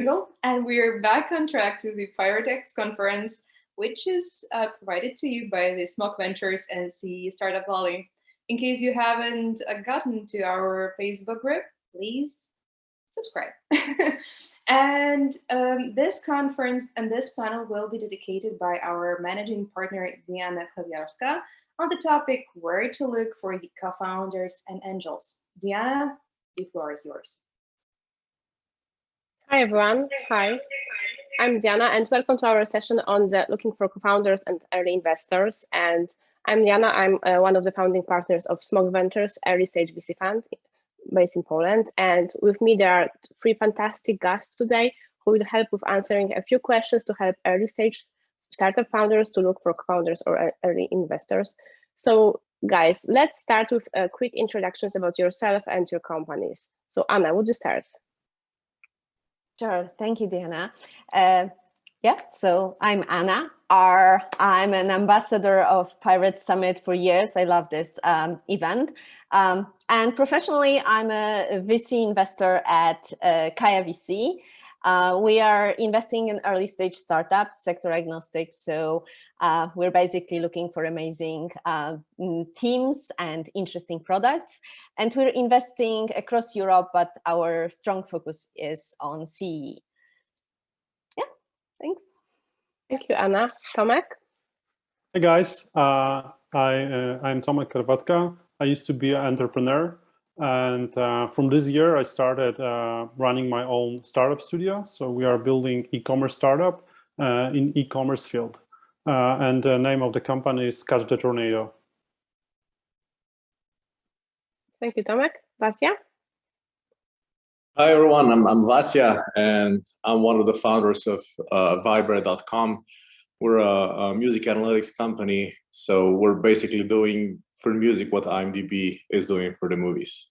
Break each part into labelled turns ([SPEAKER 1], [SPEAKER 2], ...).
[SPEAKER 1] And we're back on track to the PIRATEx conference, which is provided to you by the Smoke Ventures and C Startup Valley. In case you haven't gotten to our Facebook group, please subscribe. And this conference and this panel will be dedicated by our managing partner, Diana Koziarska, on the topic where to look for the co-founders and angels. Diana, the floor is yours.
[SPEAKER 2] Hi, everyone. Hi, I'm Diana, and welcome to our session on the looking for co-founders and early investors. And I'm Diana. I'm one of the founding partners of Smoke Ventures, early stage VC fund based in Poland. And with me, there are three fantastic guests today who will help with answering a few questions to help early stage startup founders to look for co-founders or early investors. So guys, let's start with quick introductions about yourself and your companies. So Anna, would you start?
[SPEAKER 3] Sure. Thank you, Diana. So I'm Anna. I'm an ambassador of Pirate Summit for years. I love this event. And professionally, I'm a VC investor at Kaya VC. We are investing in early stage startups, sector agnostic. So we're basically looking for amazing teams and interesting products. And we're investing across Europe, but our strong focus is on CE. Yeah, thanks.
[SPEAKER 2] Thank you, Anna. Tomek?
[SPEAKER 4] Hey guys, I'm Tomek Karwatka. I used to be an entrepreneur. And from this year, I started running my own startup studio. So we are building e-commerce startup in e-commerce field. And the name of the company is Catch the Tornado.
[SPEAKER 2] Thank you, Tomek. Vasya?
[SPEAKER 5] Hi, everyone. I'm Vasya, and I'm one of the founders of Vibrate.com. We're a music analytics company. So we're basically doing for music what IMDb is doing for the movies.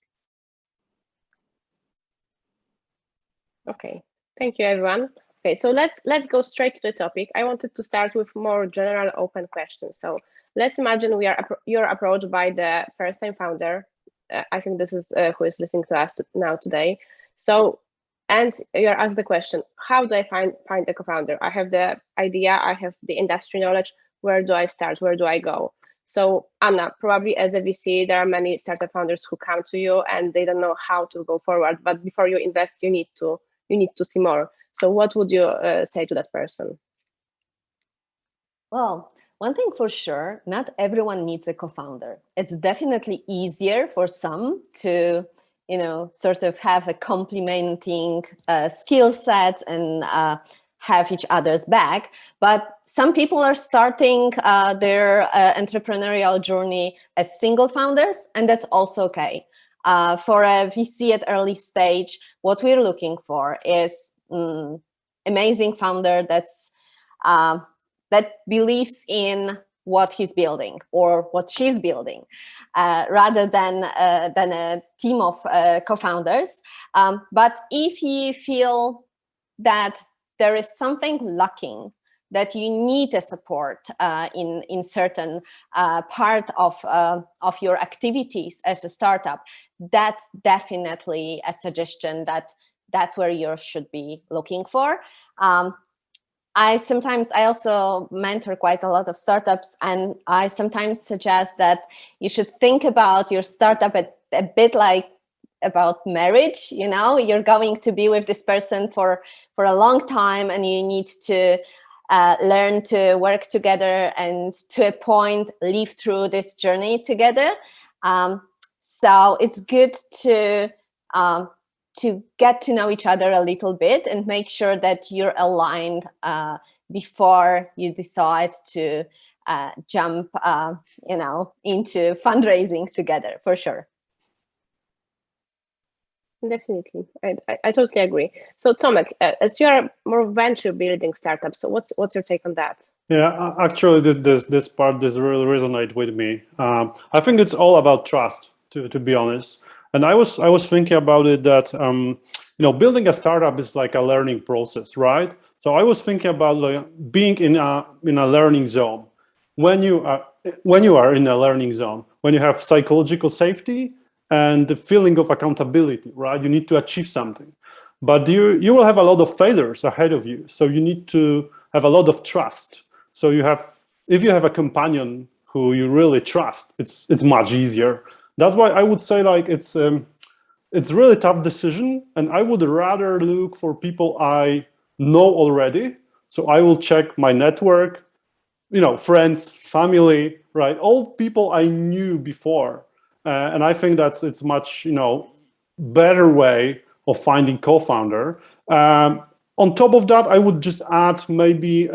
[SPEAKER 2] Okay, thank you, everyone. Okay, so let's go straight to the topic. I wanted to start with more general open questions. So let's imagine you're approached by the first-time founder. I think this is who is listening to us now today. So, and you're asked the question, how do I find a co-founder? I have the idea, I have the industry knowledge. Where do I start? Where do I go? So Anna, probably as a VC, there are many startup founders who come to you and they don't know how to go forward. But before you invest, you need to see more. So what would you say to that person?
[SPEAKER 3] Well, one thing for sure, not everyone needs a co-founder. It's definitely easier for some to, sort of have a complementing skill sets and have each other's back. But some people are starting their entrepreneurial journey as single founders, and that's also okay. For a VC at early stage, what we're looking for is amazing founder that believes in what he's building or what she's building, rather than a team of co-founders. But if you feel that there is something lacking, that you need a support in certain part of your activities as a startup, that's definitely a suggestion that's where you should be looking for. I also mentor quite a lot of startups, and I sometimes suggest that you should think about your startup a bit like about marriage. You're going to be with this person for a long time, and you need to learn to work together and to a point live through this journey together. So it's good to get to know each other a little bit and make sure that you're aligned before you decide to jump, into fundraising together, for sure.
[SPEAKER 2] Definitely, I totally agree. So Tomek, as you are more venture building startups, so what's your take on that?
[SPEAKER 4] Yeah, actually, this part really resonate with me. I think it's all about trust, to be honest. And I was thinking about it that building a startup is like a learning process, right? So I was thinking about being in a learning zone. When you are in a learning zone, when you have psychological safety and the feeling of accountability, right? You need to achieve something. but you will have a lot of failures ahead of you. So you need to have a lot of trust. So if you have a companion who you really trust, it's much easier. That's why I would say like it's really tough decision, and I would rather look for people I know already. So I will check my network, friends, family, right? All people I knew before. And I think it's much, better way of finding co-founder. On top of that, I would just add maybe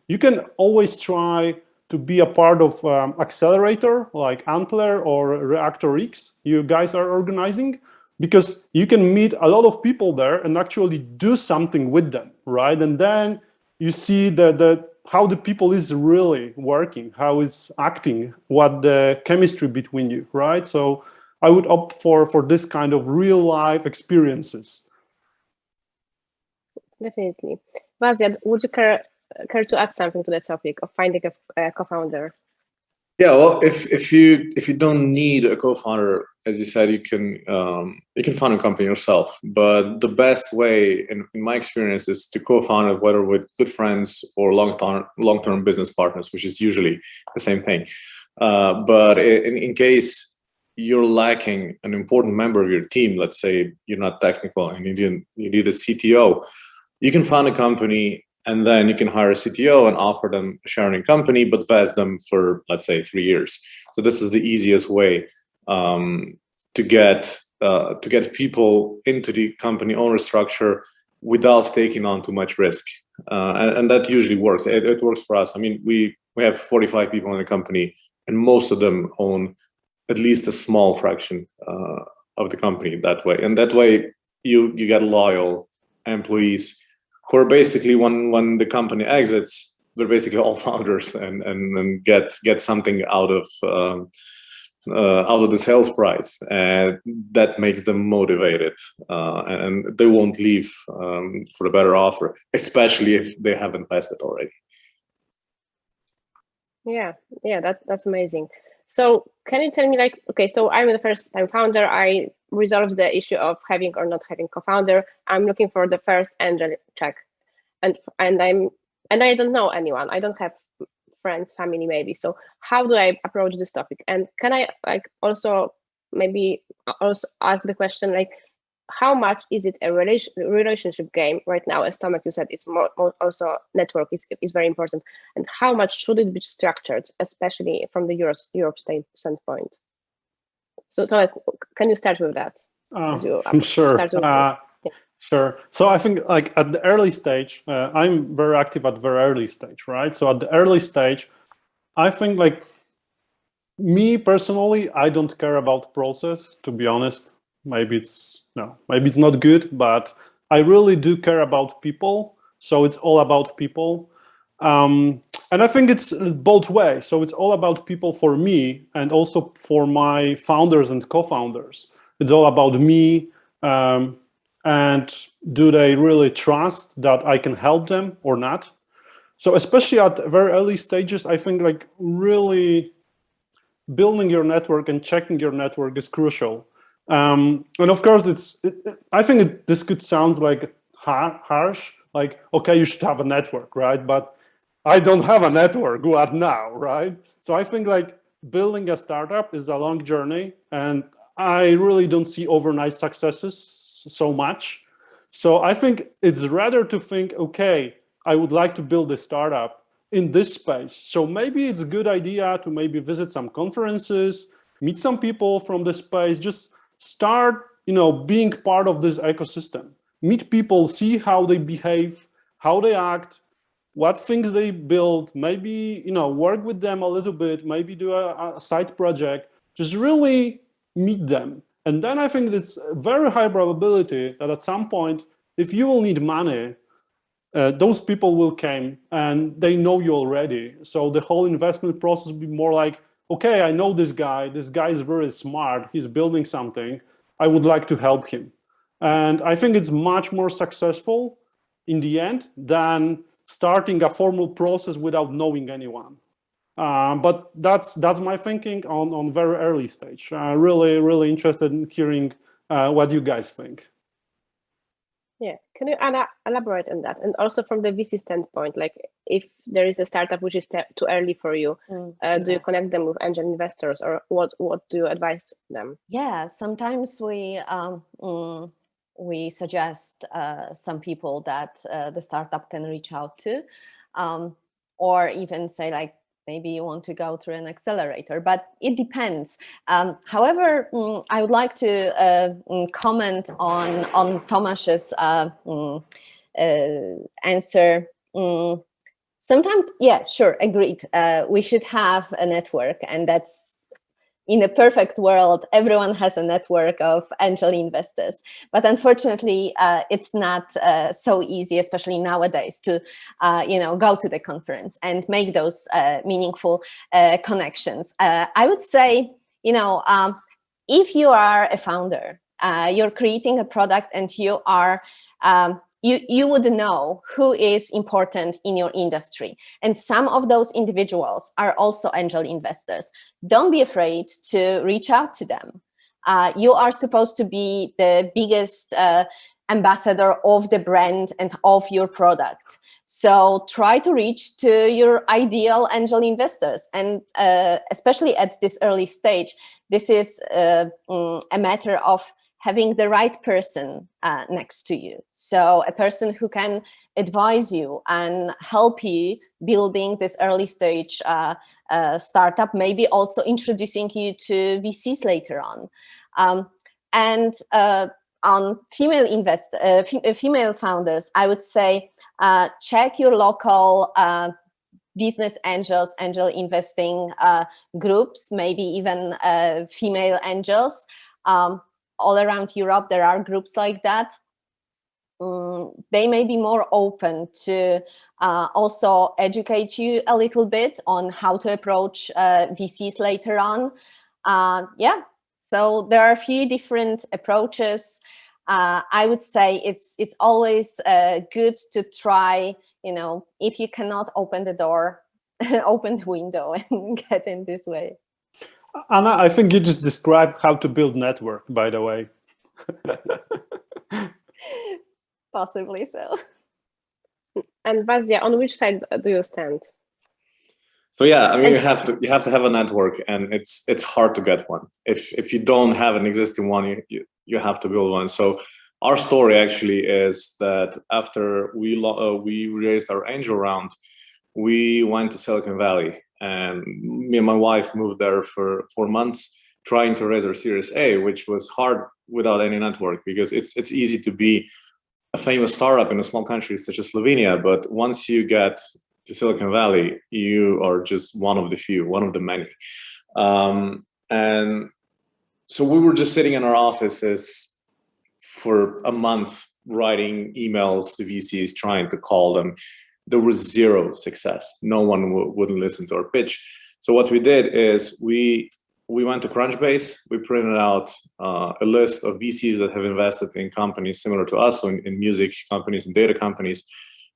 [SPEAKER 4] you can always try to be a part of accelerator like Antler or Reactor X you guys are organizing, because you can meet a lot of people there and actually do something with them, right? And then you see how the people is really working, how it's acting, what the chemistry between you, right? So I would opt for this kind of real life experiences.
[SPEAKER 2] Definitely. Vasia, would you care to add something to the topic of finding a co-founder?
[SPEAKER 5] Yeah, well, if you don't need a co-founder, as you said, you can found a company yourself. But the best way, in my experience, is to co-found it, whether with good friends or long-term business partners, which is usually the same thing. But in case you're lacking an important member of your team, let's say you're not technical and you need a CTO, you can found a company. And then you can hire a CTO and offer them a sharing company, but vest them for, let's say, 3 years. So this is the easiest way to get people into the company owner structure without taking on too much risk, and that usually works. It works for us. I mean, we have 45 people in the company, and most of them own at least a small fraction of the company that way. And that way, you get loyal employees who are basically, when the company exits, they're basically all founders and get something out of the sales price, and that makes them motivated, and they won't leave for a better offer, especially if they have invested already.
[SPEAKER 2] Yeah, that's amazing. So can you tell me, like, okay, so I'm the first-time founder. I resolved the issue of having or not having co-founder. I'm looking for the first angel check, and I don't know anyone. I don't have friends, family, maybe. So how do I approach this topic? And can I also ask the question, like, how much is it a relationship game right now? As Tomek, you said, it's more also network is very important. And how much should it be structured, especially from the Europe standpoint? So Tomek, can you start with that?
[SPEAKER 4] Sure. Sure. So I think like at the early stage, I'm very active at very early stage, right? So at the early stage, I think like me personally, I don't care about process, to be honest. Maybe it's not good, but I really do care about people. So it's all about people. And I think it's both ways. So it's all about people for me and also for my founders and co-founders. It's all about me. And do they really trust that I can help them or not? So especially at very early stages, I think like really building your network and checking your network is crucial. And of course, I think this could sound like harsh, like, okay, you should have a network, right? But I don't have a network, what now, right? So I think like building a startup is a long journey, and I really don't see overnight successes so much. So I think it's rather to think, okay, I would like to build a startup in this space. So maybe it's a good idea to maybe visit some conferences, meet some people from the space, just start, being part of this ecosystem. Meet people, see how they behave, how they act, what things they build, maybe, work with them a little bit, maybe do a side project, just really meet them. And then I think it's a very high probability that at some point, if you will need money, those people will come and they know you already. So the whole investment process will be more like, okay, I know this guy is very smart, he's building something, I would like to help him. And I think it's much more successful in the end than starting a formal process without knowing anyone. But that's my thinking on very early stage. Really interested in hearing what you guys think.
[SPEAKER 2] Yeah, can you elaborate on that? And also from the VC standpoint, like if there is a startup which is too early for you, do you connect them with angel investors, or what do you advise them?
[SPEAKER 3] Yeah, sometimes we suggest some people that the startup can reach out to, or even say like, maybe you want to go through an accelerator, but it depends. However, I would like to comment on Tomasz's answer. Sometimes, yeah, sure, agreed. We should have a network, and that's, in a perfect world, everyone has a network of angel investors. But unfortunately, it's not so easy, especially nowadays, to go to the conference and make those meaningful connections. I would say, if you are a founder, you're creating a product, and you are you would know who is important in your industry. And some of those individuals are also angel investors. Don't be afraid to reach out to them. You are supposed to be the biggest ambassador of the brand and of your product. So try to reach to your ideal angel investors. And especially at this early stage, this is a matter of having the right person next to you. So a person who can advise you and help you building this early stage startup, maybe also introducing you to VCs later on. And on female founders, I would say check your local business angels, angel investing groups, maybe even female angels. All around Europe, there are groups like that. They may be more open to also educate you a little bit on how to approach VCs later on. Yeah, so there are a few different approaches. I would say it's always good to try, if you cannot open the door, open the window and get in this way.
[SPEAKER 4] Anna, I think you just described how to build network, by the way.
[SPEAKER 3] Possibly so.
[SPEAKER 2] And Vasia, on which side do you stand?
[SPEAKER 5] So yeah, I mean, you have to have a network, and it's hard to get one. If you don't have an existing one, you have to build one. So our story actually is that after we raised our angel round, we went to Silicon Valley. And me and my wife moved there for 4 months, trying to raise our Series A, which was hard without any network, because it's easy to be a famous startup in a small country such as Slovenia, but once you get to Silicon Valley, you are just one of the few, one of the many. And so we were just sitting in our offices for a month, writing emails to VCs, trying to call them. There was zero success. No one wouldn't listen to our pitch. So what we did is we went to Crunchbase. We printed out a list of VCs that have invested in companies similar to us, so in music companies and data companies.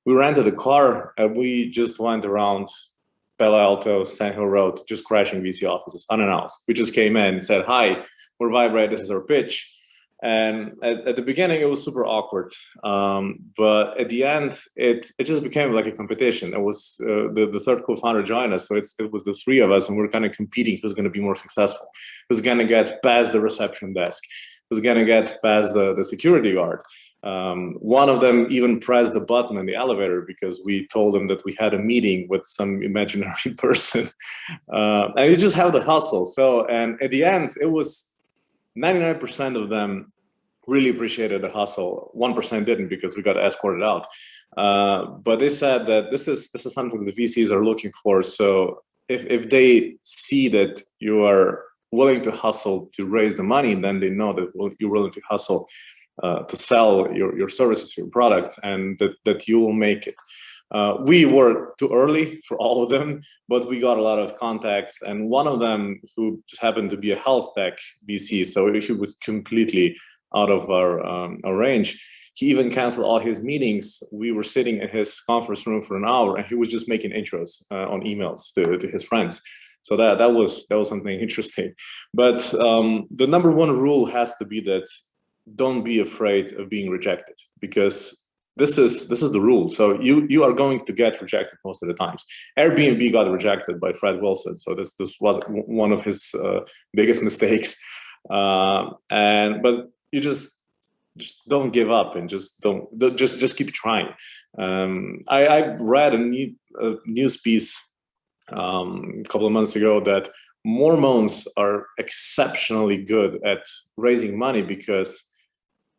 [SPEAKER 5] We rented a car and we just went around Palo Alto, Sand Hill Road, just crashing VC offices unannounced. We just came in and said, "Hi, we're Vibrate. This is our pitch." And at the beginning, it was super awkward. But at the end, it just became like a competition. It was the third co-founder joined us. So it was the three of us, and we're kind of competing who's going to be more successful, who's going to get past the reception desk, who's going to get past the security guard. One of them even pressed the button in the elevator because we told him that we had a meeting with some imaginary person. And you just have the hustle. So, and at the end, it was 99% of them really appreciated the hustle. 1% didn't because we got escorted out. But they said that this is something the VCs are looking for. So if they see that you are willing to hustle to raise the money, then they know that you're willing to hustle to sell your services, your products, and that you will make it. We were too early for all of them, but we got a lot of contacts, and one of them, who just happened to be a health tech VC, so he was completely out of our range. He even canceled all his meetings. We were sitting in his conference room for an hour, and he was just making intros on emails to his friends. So that was something interesting. But the number one rule has to be that don't be afraid of being rejected, because this is the rule. So you are going to get rejected most of the times. Airbnb got rejected by Fred Wilson, so this was one of his biggest mistakes. But you just don't give up, and just keep trying. I read a news piece a couple of months ago that Mormons are exceptionally good at raising money, because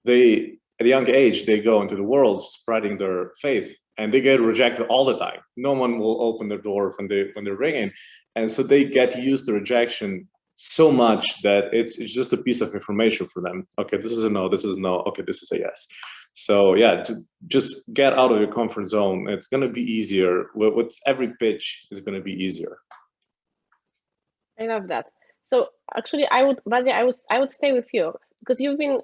[SPEAKER 5] they, at a young age, they go into the world spreading their faith, and they get rejected all the time. No one will open their door when they're ringing, and so they get used to rejection so much that it's just a piece of information for them. Okay, this is a no. This is a no. Okay, this is a yes. So yeah, just get out of your comfort zone. It's going to be easier. With every pitch, it's going to be easier.
[SPEAKER 2] I love that. So actually, Vasia, I would stay with you, because you've been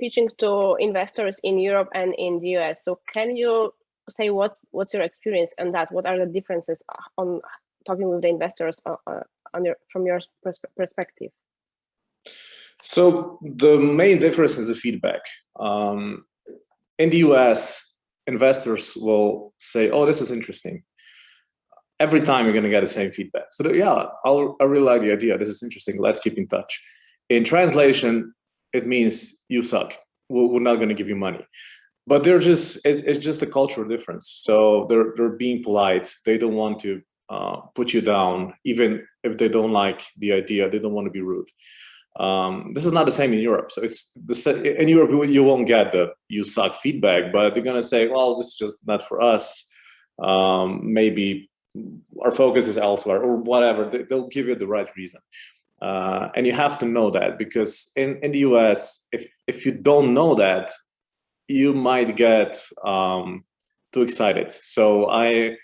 [SPEAKER 2] pitching to investors in Europe and in the US. So can you say what's your experience on that? What are the differences on talking with the investors from your perspective?
[SPEAKER 5] So the main difference is the feedback. In the US, investors will say, "Oh, this is interesting." Every time you're going to get the same feedback. So yeah, I really like the idea. This is interesting. Let's keep in touch. In translation, it means you suck. We're not going to give you money. But it's just a cultural difference. So they're being polite. They don't want to put you down, even if they don't like the idea. They don't want to be rude. This is not the same in Europe. So in Europe, you won't get the "you suck" feedback, but they're going to say, "Well, this is just not for us. Maybe our focus is elsewhere," or whatever. They'll give you the right reason. And you have to know that, because in the US, if you don't know that, you might get too excited. So I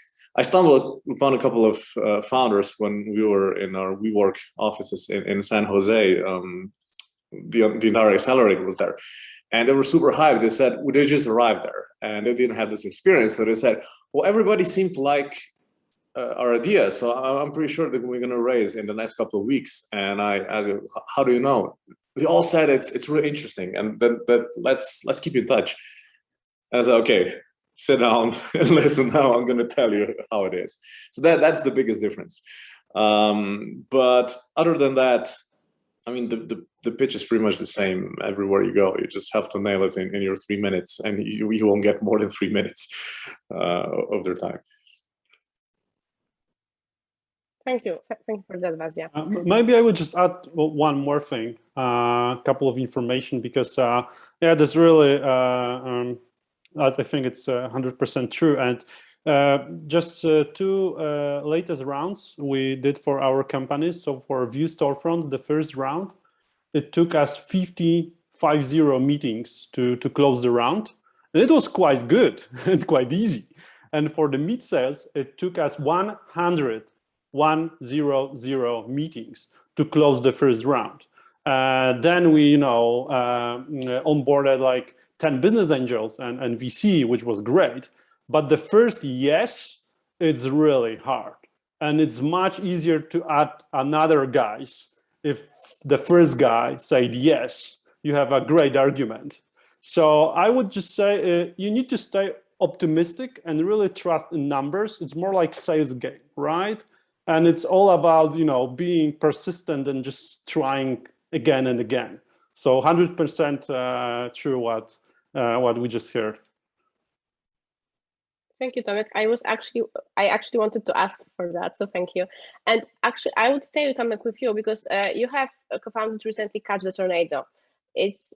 [SPEAKER 5] stumbled upon a couple of founders when we were in our WeWork offices in San Jose. The entire accelerator was there, and they were super hyped. They said, well, they just arrived there and they didn't have this experience. So they said, well, everybody seemed to like our idea. So I'm pretty sure that we're going to raise in the next couple of weeks. And I asked, how do you know? They all said it's really interesting, and that let's keep in touch. And I said, okay, sit down and listen. Now I'm going to tell you how it is. So that's the biggest difference. But other than that, I mean, the pitch is pretty much the same everywhere you go. You just have to nail it in your 3 minutes, and you won't get more than 3 minutes of their time.
[SPEAKER 2] Thank you for that, Vasia.
[SPEAKER 4] Maybe I would just add one more thing, a couple of information, because yeah, there's really, I think it's 100% true. And just two latest rounds we did for our companies. So for View Storefront, the first round, it took us 50 meetings to close the round. And it was quite good and quite easy. And for the mid sales, it took us 100 meetings to close the first round. Then we, onboarded like 10 business angels and VC, which was great. But the first yes, it's really hard. And it's much easier to add another guys. If the first guy said yes, you have a great argument. So I would just say you need to stay optimistic and really trust in numbers. It's more like sales game, right? And it's all about, being persistent and just trying again and again. So 100% true what we just heard.
[SPEAKER 2] Thank you, Tomek. I actually wanted to ask for that, so thank you. And actually, I would stay, Tomek, with you, because you have co-founded recently Catch the Tornado. It's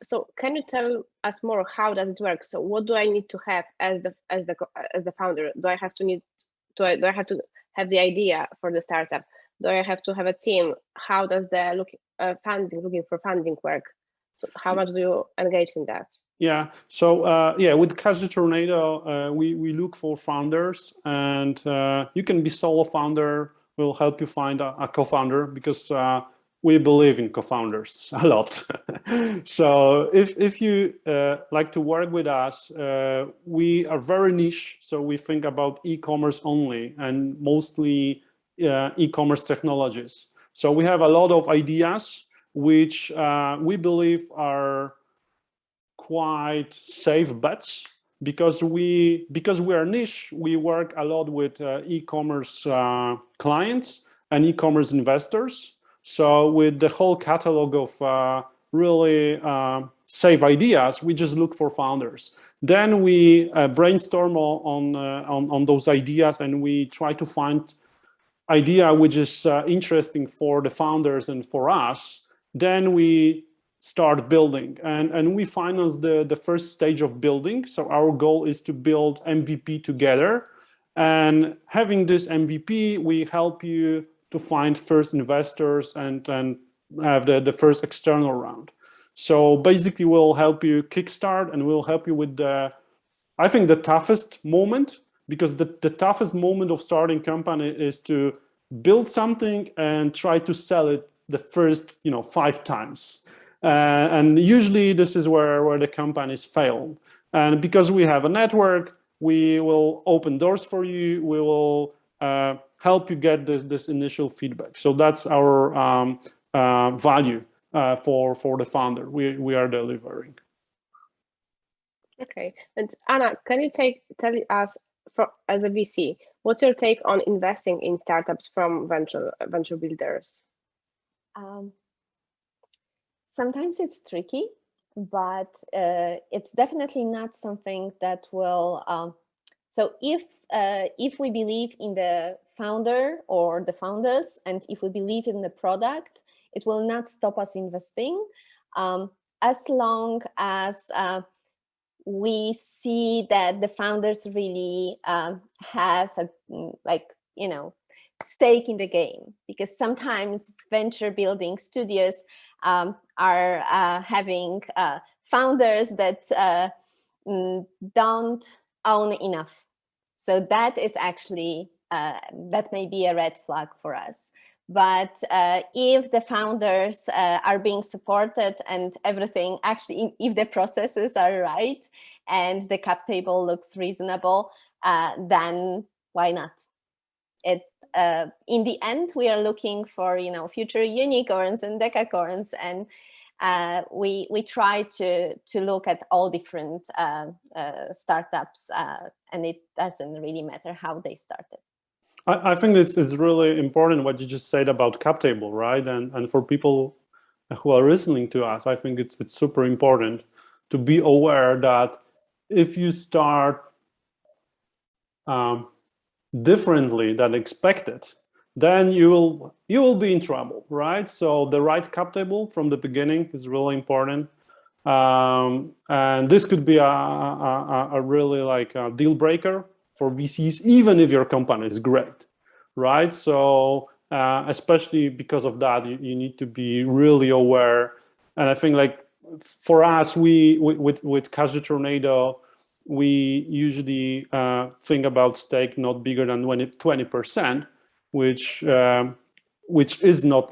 [SPEAKER 2] so can you tell us more? How does it work? So what do I need to have as the founder? Do I have to have the idea for the startup? Do I have to have a team? How does the looking for funding work? So how much do you engage in that?
[SPEAKER 4] Yeah, so with Catch the Tornado, we look for founders, and you can be solo founder. We'll help you find a co-founder, because we believe in co-founders a lot. So if you like to work with us, we are very niche. So we think about e-commerce only, and mostly e-commerce technologies. So we have a lot of ideas which we believe are quite safe bets because we are niche. We work a lot with e-commerce clients and e-commerce investors. So with the whole catalog of really safe ideas, we just look for founders. Then we brainstorm on those ideas, and we try to find idea which is interesting for the founders and for us. Then we start building, and we finance the first stage of building. So our goal is to build MVP together, and having this MVP, we help you to find first investors and have the first external round. So basically we'll help you kickstart, and we'll help you with I think the toughest moment, because the toughest moment of starting company is to build something and try to sell it the first 5 times. And usually this is where the companies fail. And because we have a network, we will open doors for you. We will help you get this initial feedback. So that's our value for the founder. We are delivering.
[SPEAKER 2] Okay, and Anna, can you tell us, as a VC, what's your take on investing in startups from venture builders?
[SPEAKER 3] Sometimes it's tricky, but it's definitely not something that will. So if we believe in the founder or the founders, and if we believe in the product, it will not stop us investing, as long as we see that the founders really have a stake in the game. Because sometimes venture building studios are having founders that don't own enough. So that is actually, that may be a red flag for us. But if the founders are being supported and everything, actually, if the processes are right and the cap table looks reasonable, then why not? In the end, we are looking for future unicorns and decacorns, and we try to look at all different startups, and it doesn't really matter how they started.
[SPEAKER 4] I think it's really important what you just said about cap table, right? And for people who are listening to us, I think it's super important to be aware that if you start differently than expected, then you will be in trouble, right? So the right cap table from the beginning is really important, and this could be a really like a deal breaker for VCs, even if your company is great, right? So especially because of that, you need to be really aware. And I think like for us, with Cash the Tornado, we usually think about stake not bigger than 20%, which is not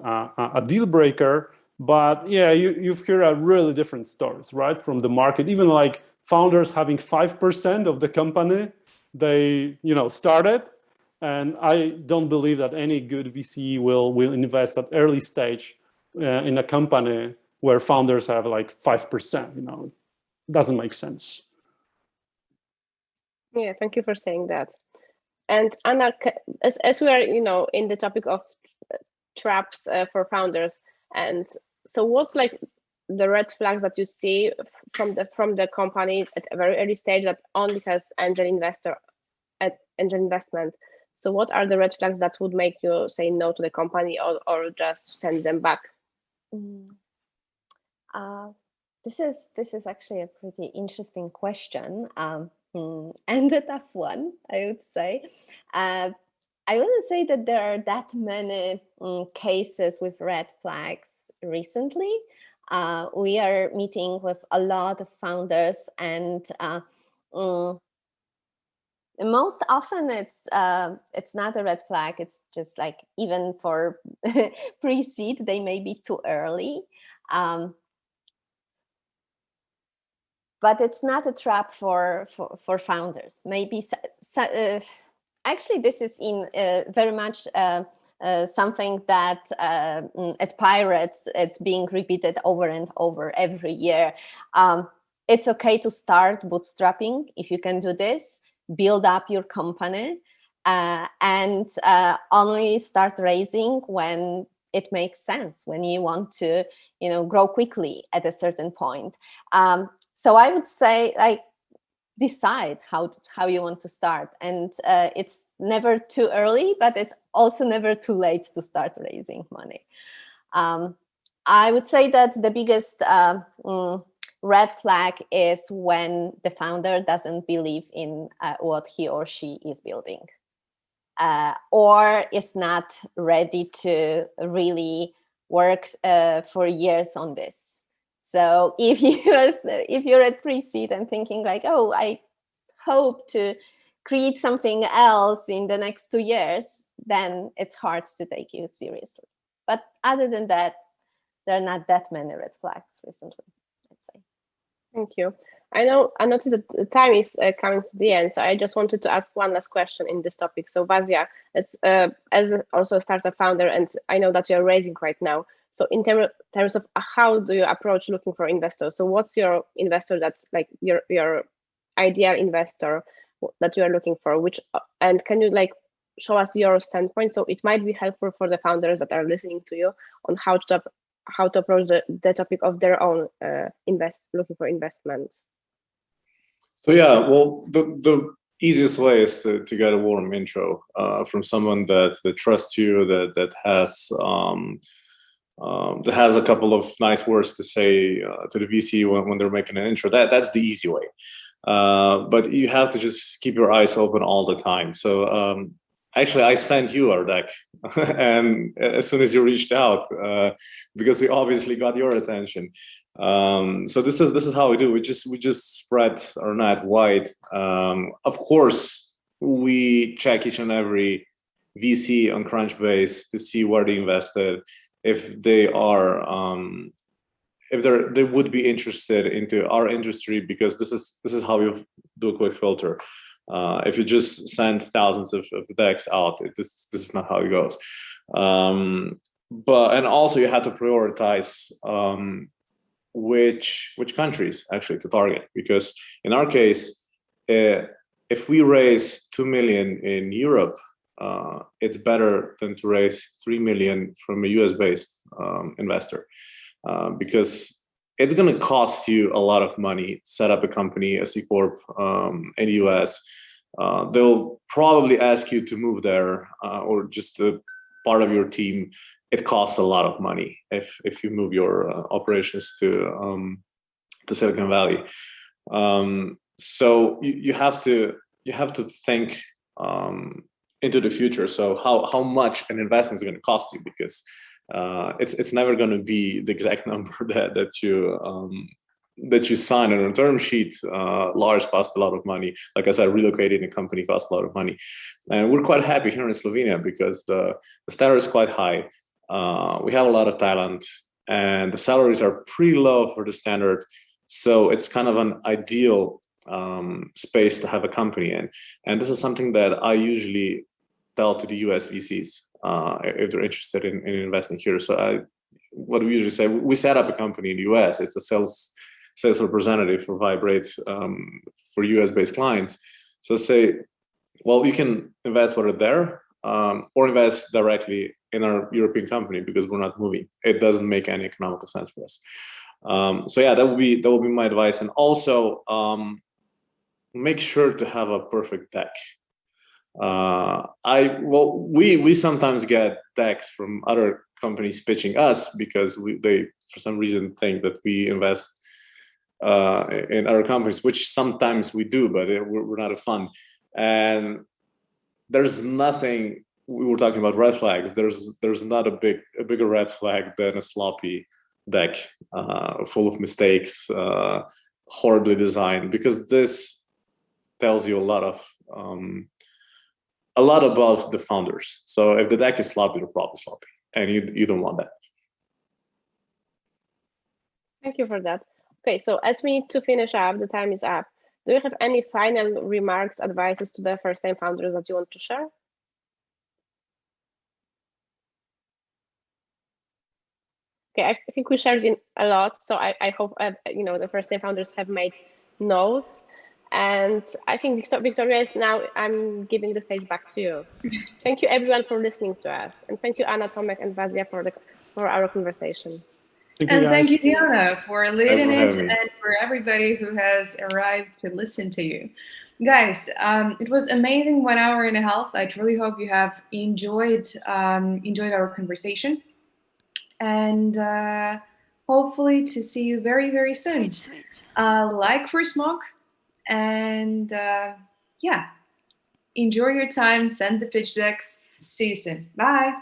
[SPEAKER 4] a deal breaker. But yeah, you've heard really different stories, right, from the market. Even like founders having 5% of the company they started, and I don't believe that any good VC will invest at early stage in a company where founders have like 5%. It doesn't make sense.
[SPEAKER 2] Yeah, thank you for saying that. And Anna, as we are, in the topic of traps for founders, and so what's like the red flags that you see from the company at a very early stage that only has angel investment? So what are the red flags that would make you say no to the company or just send them back?
[SPEAKER 3] This is actually a pretty interesting question. And a tough one, I would say. I wouldn't say that there are that many cases with red flags recently. We are meeting with a lot of founders, and most often it's not a red flag. It's just like, even for pre-seed, they may be too early. But it's not a trap for founders. Maybe actually this is very much something that at Pirates it's being repeated over and over every year. it's okay to start bootstrapping if you can do this, build up your company, and only start raising when it makes sense, when you want to, grow quickly at a certain point. So I would say, like, decide how you want to start, and it's never too early, but it's also never too late to start raising money. I would say that the biggest red flag is when the founder doesn't believe in what he or she is building, or is not ready to really work for years on this. So if you're at pre-seed and thinking like, oh, I hope to create something else in the next 2 years, then it's hard to take you seriously. But other than that, there are not that many red flags recently, I'd say.
[SPEAKER 2] Thank you. I noticed that the time is coming to the end, so I just wanted to ask one last question in this topic. So Vasia, as also a startup founder, and I know that you're raising right now. So in terms of how do you approach looking for investors? So what's your investor that's like your ideal investor that you are looking for? And can you like show us your standpoint? So it might be helpful for the founders that are listening to you on how to approach the topic of their own looking for investment.
[SPEAKER 5] So yeah, well, the easiest way is to get a warm intro from someone that trusts you, that has a couple of nice words to say to the VC when they're making an intro. That's the easy way. But you have to just keep your eyes open all the time. So actually, I sent you our deck, and as soon as you reached out, because we obviously got your attention. So this is how we do. We just spread our net wide. Of course, we check each and every VC on Crunchbase to see where they invested, if they are if they would be interested into our industry, because this is how you do a quick filter. If you just send thousands of decks out, this is not how it goes. And also you have to prioritize which countries actually to target, because in our case, if we raise 2 million in Europe, it's better than to raise 3 million from a US-based investor, because it's going to cost you a lot of money to set up a company, a C Corp in the US. They'll probably ask you to move there, or just a part of your team. It costs a lot of money if you move your operations to Silicon Valley. So you have to think into the future. So how much an investment is going to cost you, because it's never going to be the exact number that you sign on a term sheet. Lawyers cost a lot of money. Like I said, relocating a company costs a lot of money, and we're quite happy here in Slovenia because the standard is quite high. We have a lot of talent, and the salaries are pretty low for the standard. So it's kind of an ideal space to have a company in. And this is something that I usually tell to the US VCs if they're interested in investing here. So what we usually say, we set up a company in the US. It's a sales representative for Vibrate for US-based clients. So say, well, you can invest whether there or invest directly in our European company, because we're not moving. It doesn't make any economical sense for us. So yeah, that would be my advice. And also make sure to have a perfect deck. We sometimes get decks from other companies pitching us because they for some reason think that we invest in other companies, which sometimes we do, but we're not a fund. And there's nothing. We were talking about red flags. There's not a bigger red flag than a sloppy deck full of mistakes, horribly designed, because this tells you a lot about the founders. So if the deck is sloppy, they're probably sloppy, and you don't want that.
[SPEAKER 2] Thank you for that. Okay, so as we need to finish up, the time is up. Do you have any final remarks, advices to the first-time founders that you want to share? Okay, I think we shared in a lot, so I hope the first-time founders have made notes. And I think Victoria is now. I'm giving the stage back to you. Thank you everyone for listening to us, and thank you Anna, Tomek, and Vasia for our conversation.
[SPEAKER 4] Thank you,
[SPEAKER 1] And
[SPEAKER 4] guys.
[SPEAKER 1] thank you, Diana, for leading it,
[SPEAKER 5] having me.
[SPEAKER 1] and for everybody who has arrived to listen to you. Guys, it was amazing 1 hour and a half. I truly hope you have enjoyed our conversation, and hopefully to see you very, very soon. Like for Smoke, and yeah, enjoy your time. Send the pitch decks. See you soon. Bye.